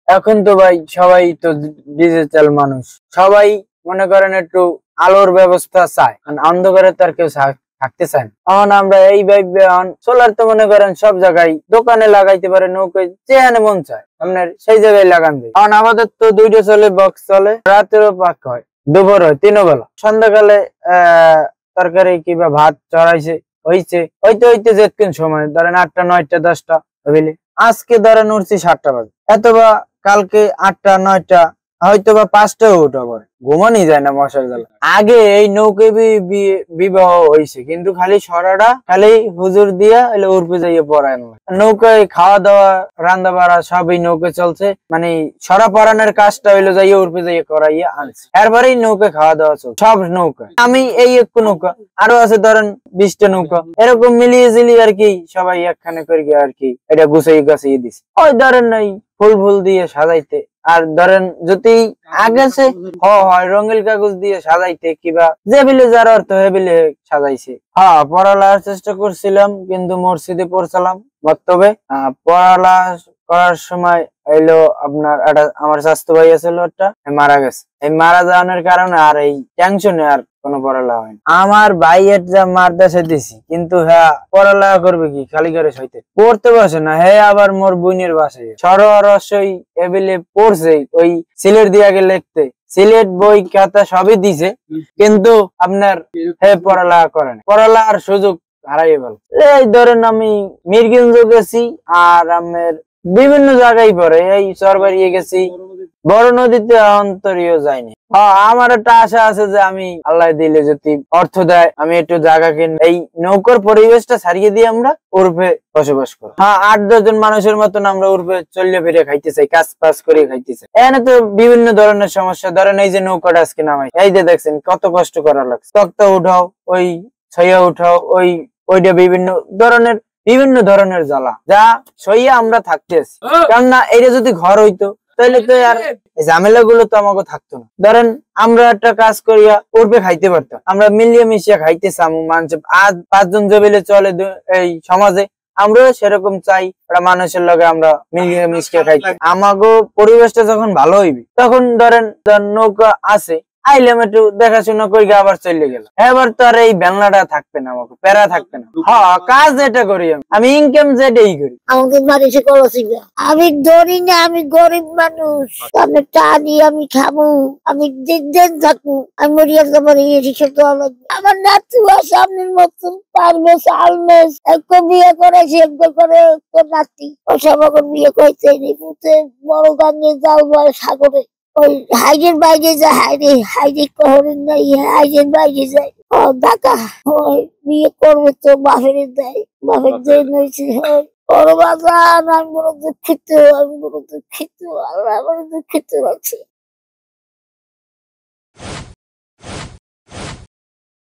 এখন তো ভাই সবাই তো ডিজিটাল মানুষ, সবাই মনে করেন একটু আলোর ব্যবস্থা চায়, অন্ধকারে তো আর কেউ থাকতে চায় না। এখন আমরা এই ভাবে সোলার তো মনে করেন সব জায়গায় দোকানে লাগাইতে পারে, নৌকায় যেখানে মন চায় আপনার সেই জায়গায় লাগান যায়। এখন আমাদের তো দুইটা চলে, বক্স চলে, রাতেরও পাক হয়, দুপুর হয়, তিনও বেলা। সন্ধ্যাকালে তরকারি কিংবা ভাত চড়াইছে হইতে হইতে যেতক্ষণ সময় ধরেন 8টা 9টা 10টা বুঝলি। আজকে ধরেন উঠছি 7টা বাজে, এতবা কালকে 8টা 9টা হয়তো বা 5টাও উঠা পরে, ঘুমানি যায় না মশার জ্বালা। আগে এই নৌকে বিবাহ হয়েছে, কিন্তু খালি সরাটা খালি হুজুর দিয়া এলে উর্পে যাইয়ে পড়ায় না। নৌকায় খাওয়া দাওয়া রান্না বাড়া সবই নৌকে চলছে, মানে সরা পরানোর কাজটা হইলো যাইয়ে উর্পে যাইয়ে করাইয়া আনছে, এরপরেই নৌকে খাওয়া দাওয়া চলছে সব নৌকা। আমি এই একটু নৌকা, আরো আছে ধরেন 20টা নৌকা, এরকম মিলিয়ে জিলিয়ে আর কি সবাই একখানে করে আর কি এটা গুছাই গাছিয়ে দিছে। ওই ধরেন এই ফুল দিয়ে সাজাইতে, আর ধরেন যদি আগেছে হয় রঙিন কাগজ দিয়ে সাজাইতে কিবা যে বিলে যার অর্থ হেবিলে সাজাইছে। হ্যাঁ, পড়ালেখার চেষ্টা করছিলাম, কিন্তু মসজিদে পড়ছিলাম বক্তব্যে। পড়ালেখা করার সময় এলো আপনার আমার স্বাস্থ্য ভাই আছিল, একটা মারা গেছে। এই মারা যাওয়ার কারণে আর এই টেনশনে আর কোনো পড়ালেখা হয়নি। আমার ভাইয়ের যা মারদাসে দিছি, কিন্তু হ্যাঁ পড়ালেখা করবে কি, খালি করে সইতে পড়তে বসে না। হ্যাঁ আবার মোর বোনের বাসায় সরসই এবিলে পড়ছে, ওই সিলেট দিয়া গে লিখতে, সিলেট বই খাতা সবই দিছে, কিন্তু আপনার পড়ালেখা করে না, পড়ালেখার সুযোগ হারাইয়ে গেল। এই ধরেন আমি মিরগঞ্জ গেছি, আর আমার বিভিন্ন জায়গায় পড়ে, এই চরবাড়িয়ে গেছি, বড় নদীতে অন্তরীয় যায়নি। আমার একটা আশা আছে যে আমি আল্লাহ দিলে যদি অর্থ দেয় আমি একটু জায়গা কিনে এই নৌকার পরিবেশটা ছাড়িয়ে দিয়ে আমরা উর্ফে বসবাস করি। 8-10 জন মানুষের মতন আমরা উর্ফে চলিয়ে ফিরে খাইতে চাই, কাজ পাস করে খাইতে চাই। এখানে তো বিভিন্ন ধরনের সমস্যা, ধরেন এই যে নৌকাটা আজকে নামাই, এই যে দেখছেন কত কষ্ট করা লাগছে, তক্তা উঠাও, ওই ছইয়া উঠাও, ওইটা বিভিন্ন ধরনের জ্বালা, যা সইয়া আমরা থাকতে আছি। কেননা এটা যদি ঘর হইতো তাহলে তো আর ঝামেলা গুলো তো আমাকে থাকতো না। ধরেন আমরা একটা কাজ করিয়া উর্পে খাইতে পারতাম, আমরা মিলিয়ে মিশিয়ে খাইতে চামু। মানুষ আজ 5 জন জবিলে চলে এই সমাজে, আমরাও সেরকম চাই মানুষের লগে আমরা মিলিয়ে মিশিয়ে খাইতে। আমাগো পরিবেশটা যখন ভালো হইবে, তখন ধরেন নৌকা আছে আইলাম একটু দেখাশোনা করি, আবার চলে গেল। এবার তো আর এই বেলনাটা থাকবে না, আমাকে প্যারা থাকবে না। কাজ যেটা করি আমি ইনকাম যেটাই করি। আমাকে মানুষে করেছি, আমি ধরি না, আমি গরিব মানুষ, আমি টানি, আমি খাবো, আমি দিন থাকবো, আমি মরিয়া যাবার আমার নাতু সামনের মতন পারবে আলমেস একটা বিয়ে করেছি, একটা করে নাতি, ওসব এখন বিয়ে করতে পুঁতে বড় গাঙ্গে জাল বয় সাগরে, ওই হাইজের বাইরে যায়, হাইজে কহরেন নাই, হাইজের বাইরে যায় ঢাকা, ওই বিয়ে করবে তো বাপের দেয়, বাপের দেয় নইছে হয় বড় বাজার। আমি বড় দুঃখিত, আল্লাহ আমার দুঃখিত লাগছে।